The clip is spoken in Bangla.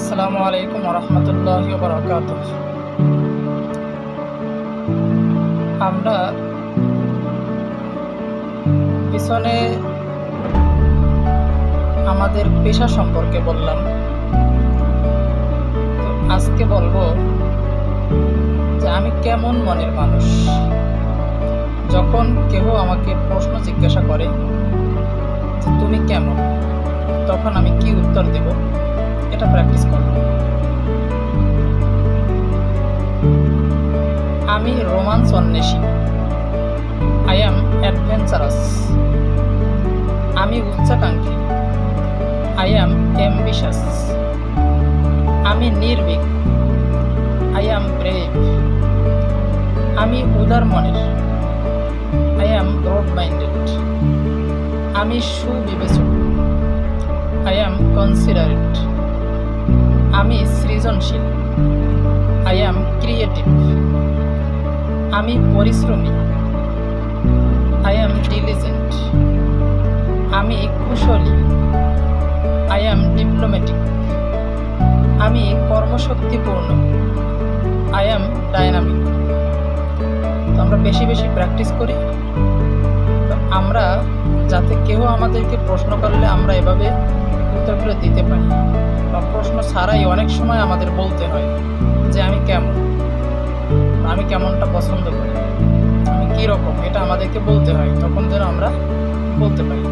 আসসালামু আলাইকুম রহমতুল্লাহি ওয়া বারাকাতুহু। আমরা পিছনে আমাদের পেশা সম্পর্কে বললাম, তো আজকে বলবো যে আমি কেমন মনের মানুষ। যখন কেউ আমাকে প্রশ্ন জিজ্ঞাসা করে যে তুমি কেমন, তখন আমি কি উত্তর দেব, এটা প্র্যাকটিস করব। আমি রোমান্স অন্বেষী। I am adventurous. আমি উচ্চাকাঙ্ক্ষী। I am ambitious. আমি নির্ভীক। I am brave. আমি উদার মনের। I am broad minded. আমি সুবিবেচক। I am considerate. আমি সৃজনশীল। I am creative. আমি পরিশ্রমী। I am diligent. আমি কুশলী। I am diplomatic. আমি কর্মশক্তিপূর্ণ। I am dynamic. তো আমরা বেশি বেশি প্র্যাকটিস করি, তো আমরা যাতে কেউ আমাদেরকে প্রশ্ন করলে আমরা এভাবে উত্তরগুলো দিতে পারি, বা প্রশ্ন ছাড়াই অনেক সময় আমাদের বলতে হয় যে আমি কেমন, আমি কেমনটা পছন্দ করি, আমি কী রকম, এটা আমাদেরকে বলতে হয়, তখন যেন আমরা বলতে পারি।